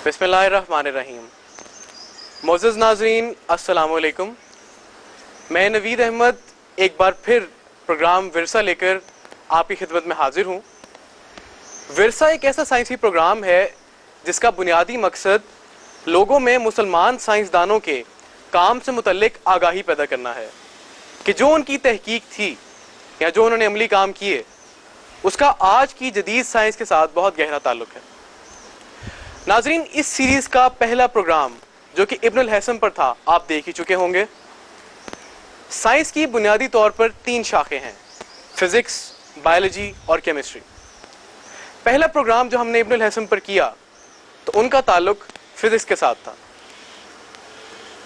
بسم اللہ الرحمن الرحیم۔ معزز ناظرین السلام علیکم، میں نوید احمد ایک بار پھر پروگرام ورثہ لے کر آپ کی خدمت میں حاضر ہوں۔ ورثہ ایک ایسا سائنسی پروگرام ہے جس کا بنیادی مقصد لوگوں میں مسلمان سائنسدانوں کے کام سے متعلق آگاہی پیدا کرنا ہے کہ جو ان کی تحقیق تھی یا جو انہوں نے عملی کام کیے اس کا آج کی جدید سائنس کے ساتھ بہت گہرا تعلق ہے۔ ناظرین، اس سیریز کا پہلا پروگرام جو کہ ابن الہیثم پر تھا آپ دیکھ ہی چکے ہوں گے۔ سائنس کی بنیادی طور پر 3 شاخیں ہیں، فزکس، بائیولوجی اور کیمسٹری۔ پہلا پروگرام جو ہم نے ابن الہیثم پر کیا تو ان کا تعلق فزکس کے ساتھ تھا۔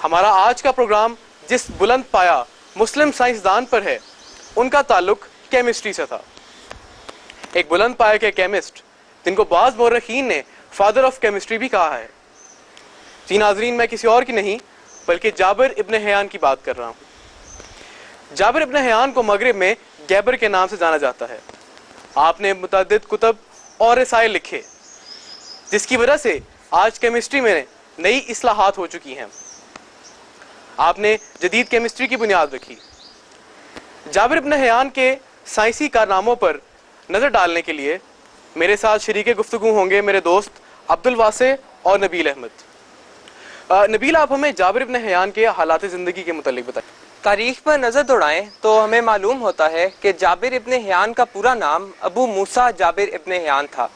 ہمارا آج کا پروگرام جس بلند پایا مسلم سائنسدان پر ہے ان کا تعلق کیمسٹری سے تھا۔ ایک بلند پایا کے کیمسٹ جن کو بعض مورخین نے فادر آف کیمسٹری بھی کہا ہے۔ جی ناظرین، میں کسی اور کی نہیں بلکہ جابر ابن حیان کی بات کر رہا ہوں۔ جابر ابن حیان کو مغرب میں گیبر کے نام سے جانا جاتا ہے۔ آپ نے متعدد کتب اور رسائل لکھے جس کی وجہ سے آج کیمسٹری میں نئی اصلاحات ہو چکی ہیں۔ آپ نے جدید کیمسٹری کی بنیاد رکھی۔ جابر ابن حیان کے سائنسی کارناموں پر نظر ڈالنے کے لیے میرے ساتھ شریک گفتگو ہوں گے میرے دوست عبد الواسع اور نبیل احمد۔ نبیل، آپ ہمیں جابر ابن حیان کے حالات زندگی کے متعلق بتائیں۔ تاریخ پر نظر دوڑائیں تو ہمیں معلوم ہوتا ہے کہ جابر ابن حیان کا پورا نام ابو موسیٰ جابر ابن حیان تھا۔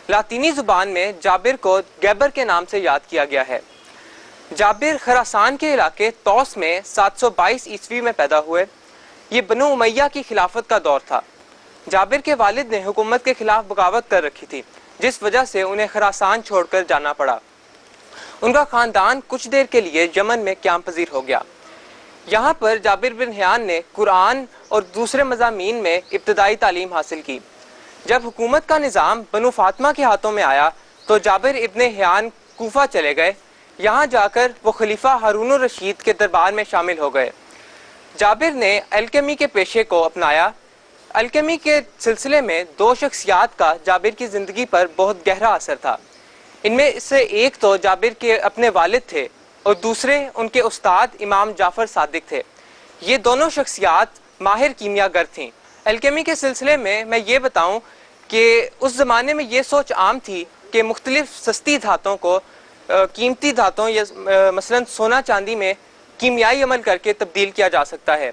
لاطینی زبان میں جابر کو گیبر کے نام سے یاد کیا گیا ہے۔ جابر خراسان کے علاقے طوس میں 722 عیسوی میں پیدا ہوئے۔ یہ بنو امیہ کی خلافت کا دور تھا۔ جابر کے والد نے حکومت کے خلاف بغاوت کر رکھی تھی جس وجہ سے انہیں خراسان چھوڑ کر جانا پڑا۔ ان کا خاندان کچھ دیر کے لیے یمن میں قیام پذیر ہو گیا۔ یہاں پر جابر بن حیان نے قرآن اور دوسرے مضامین میں ابتدائی تعلیم حاصل کی۔ جب حکومت کا نظام بنو فاطمہ کے ہاتھوں میں آیا تو جابر ابن حیان کوفہ چلے گئے۔ یہاں جا کر وہ خلیفہ ہارون الرشید کے دربار میں شامل ہو گئے۔ جابر نے الکیمی کے پیشے کو اپنایا۔ الکیمی کے سلسلے میں 2 شخصیات کا جابر کی زندگی پر بہت گہرا اثر تھا۔ ان میں سے ایک تو جابر کے اپنے والد تھے اور دوسرے ان کے استاد امام جعفر صادق تھے۔ یہ دونوں شخصیات ماہر کیمیا گر تھیں۔ الکیمی کے سلسلے میں یہ بتاؤں کہ اس زمانے میں یہ سوچ عام تھی کہ مختلف سستی دھاتوں کو قیمتی دھاتوں یا مثلا سونا چاندی میں کیمیائی عمل کر کے تبدیل کیا جا سکتا ہے۔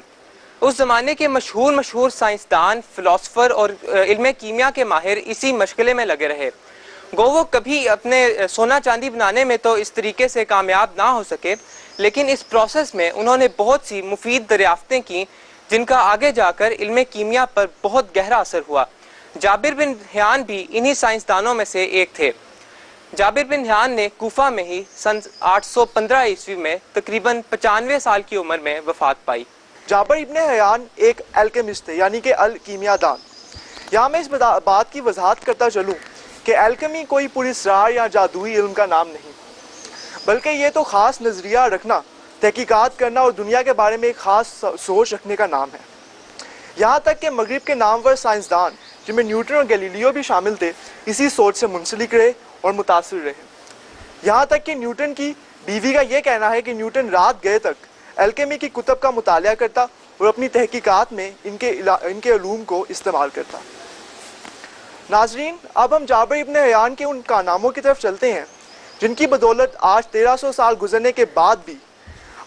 اس زمانے کے مشہور سائنسدان، فلاسفر اور علم کیمیا کے ماہر اسی مشغلے میں لگے رہے۔ گو وہ کبھی اپنے سونا چاندی بنانے میں تو اس طریقے سے کامیاب نہ ہو سکے، لیکن اس پروسیس میں انہوں نے بہت سی مفید دریافتیں کی جن کا آگے جا کر علم کیمیا پر بہت گہرا اثر ہوا۔ جابر بن حیان بھی انہی سائنسدانوں میں سے ایک تھے۔ جابر بن حیان نے کوفہ میں ہی سن 815 عیسوی میں تقریباً 95 سال کی عمر میں وفات پائی۔ جابر ابن حیان ایک الکیمسٹ تھے، یعنی کہ الکیمیا دان۔ یہاں میں اس بات کی وضاحت کرتا چلوں کہ الکیمی کوئی پراسرار یا جادوئی علم کا نام نہیں، بلکہ یہ تو خاص نظریہ رکھنا، تحقیقات کرنا اور دنیا کے بارے میں ایک خاص سوچ رکھنے کا نام ہے۔ یہاں تک کہ مغرب کے نامور سائنسدان جن میں نیوٹن اور گیلیلیو بھی شامل تھے اسی سوچ سے منسلک رہے اور متاثر رہے۔ یہاں تک کہ نیوٹن کی بیوی کا یہ کہنا ہے کہ نیوٹن رات گئے تک الکیمی کی کتب کا مطالعہ کرتا اور اپنی تحقیقات میں ان کے علوم کو استعمال کرتا۔ ناظرین، اب ہم جابر ابن حیان کے ان کارناموں کی طرف چلتے ہیں جن کی بدولت آج 1300 سال گزرنے کے بعد بھی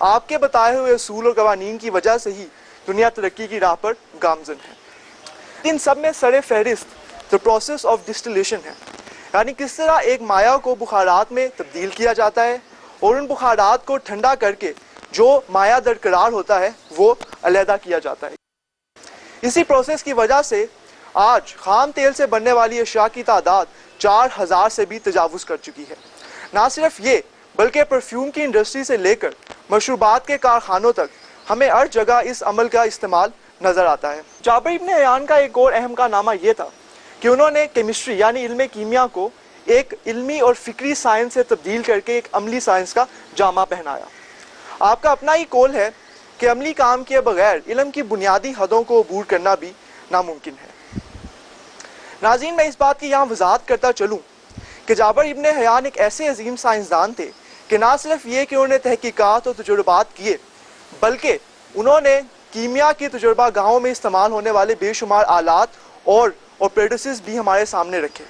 آپ کے بتائے ہوئے اصول اور قوانین کی وجہ سے ہی دنیا ترقی کی راہ پر گامزن ہے۔ ان سب میں سر فہرست the process of distillation ہے، یعنی کس طرح ایک مائع کو بخارات میں تبدیل کیا جاتا ہے اور ان بخارات کو ٹھنڈا کر کے جو مائع درقرار ہوتا ہے وہ علیحدہ کیا جاتا ہے۔ اسی پروسیس کی وجہ سے آج خام تیل سے بننے والی اشیاء کی تعداد 4000 سے بھی تجاوز کر چکی ہے۔ نہ صرف یہ بلکہ پرفیوم کی انڈسٹری سے لے کر مشروبات کے کارخانوں تک ہمیں ہر جگہ اس عمل کا استعمال نظر آتا ہے۔ جابر ابن حیان کا ایک اور اہم کارنامہ یہ تھا کہ انہوں نے کیمسٹری یعنی علم کیمیا کو ایک علمی اور فکری سائنس سے تبدیل کر کے ایک عملی سائنس کا جامہ پہنایا۔ آپ کا اپنا ہی قول ہے کہ عملی کام کیے بغیر علم کی بنیادی حدوں کو عبور کرنا بھی ناممکن ہے۔ ناظرین، میں اس بات کی یہاں وضاحت کرتا چلوں کہ جابر ابن حیان ایک ایسے عظیم سائنسدان تھے کہ نہ صرف یہ کہ انہوں نے تحقیقات اور تجربات کیے بلکہ انہوں نے کیمیا کی تجربہ گاہوں میں استعمال ہونے والے بے شمار آلات اور آپریٹسز بھی ہمارے سامنے رکھے.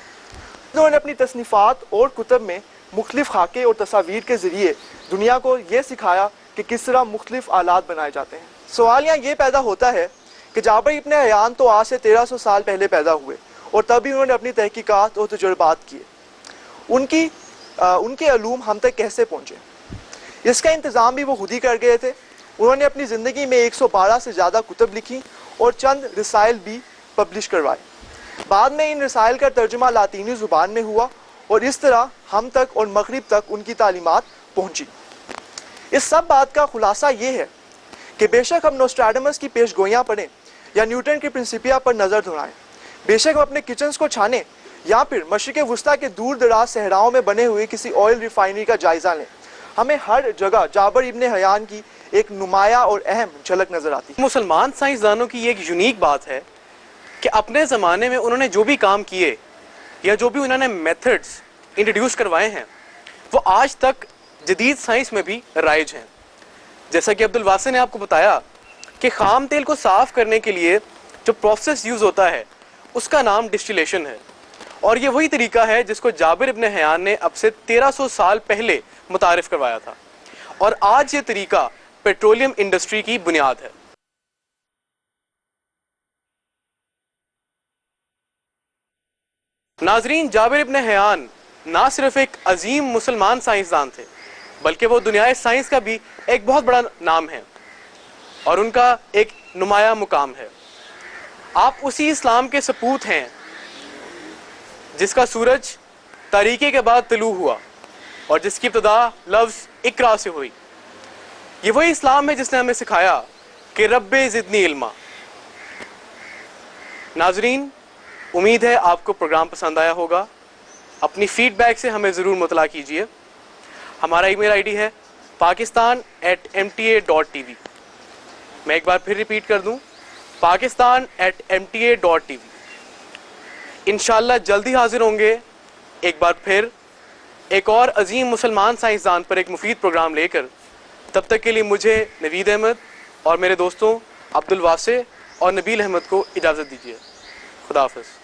انہوں نے اپنی تصنیفات اور کتب میں مختلف خاکے اور تصاویر کے ذریعے دنیا کو یہ سکھایا کہ کس طرح مختلف آلات بنائے جاتے ہیں. سوال یہاں یہ پیدا ہوتا ہے کہ جابر ابن حیان تو آج سے 1300 سال پہلے پیدا ہوئے اور تبھی انہوں نے اپنی تحقیقات اور تجربات کیے. ان کے علوم ہم تک کیسے پہنچے؟ اس کا انتظام بھی وہ خود ہی کر گئے تھے. انہوں نے اپنی زندگی میں 112 سے زیادہ کتب لکھی اور چند رسائل بھی پبلش کروائے. بعد میں ان رسائل کا ترجمہ لاطینی زبان میں ہوا اور اس طرح ہم تک اور مغرب تک ان کی تعلیمات پہنچی. اس سب بات کا خلاصہ یہ ہے کہ بے شک ہم نوسٹراڈمس کی پیش گوئیاں پڑھیں یا نیوٹن کی پرنسپیا پر نظر دہرائیں، بے شک ہم اپنے کچنز کو چھانیں یا پھر مشرق وسطیٰ کے دور دراز صحراؤں میں بنے ہوئے کسی آئل ریفائنری کا جائزہ لیں، ہمیں ہر جگہ جابر ابن حیان کی ایک نمایاں اور اہم جھلک نظر آتی ہے. مسلمان سائنسدانوں کی یہ ایک یونیک بات ہے کہ اپنے زمانے میں انہوں نے جو بھی کام کیے یا جو بھی انہوں نے میتھڈز انٹروڈیوس کروائے ہیں وہ آج تک جدید سائنس میں بھی رائج ہیں. جیسا کہ عبدالواسع نے آپ کو بتایا کہ خام تیل کو صاف کرنے کے لیے جو پروسیس یوز ہوتا ہے اس کا نام ڈسٹیلیشن ہے، اور یہ وہی طریقہ ہے جس کو جابر ابن حیان نے اب سے 1300 سال پہلے متعارف کروایا تھا، اور آج یہ طریقہ پیٹرولیم انڈسٹری کی بنیاد ہے. ناظرین، جابر ابن حیان نہ صرف ایک عظیم مسلمان سائنسدان تھے بلکہ وہ دنیائے سائنس کا بھی ایک بہت بڑا نام ہے اور ان کا ایک نمایاں مقام ہے. آپ اسی اسلام کے سپوت ہیں جس کا سورج تاریکی کے بعد طلوع ہوا اور جس کی ابتدا لفظ اقرا سے ہوئی. یہ وہی اسلام ہے جس نے ہمیں سکھایا کہ رب زدنی علما. ناظرین، امید ہے آپ کو پروگرام پسند آیا ہوگا. اپنی فیڈ بیک سے ہمیں ضرور مطلع کیجیے. ہمارا ای میل آئی ڈی ہے pakistan@mta.tv. میں ایک بار پھر ریپیٹ کر دوں، pakistan@mta.tv. انشاءاللہ جلدی حاضر ہوں گے ایک بار پھر ایک اور عظیم مسلمان سائنسدان پر ایک مفید پروگرام لے کر. تب تک کے لیے مجھے نوید احمد اور میرے دوستوں عبدالواسع اور نبیل احمد کو اجازت دیجیے. خدا حافظ.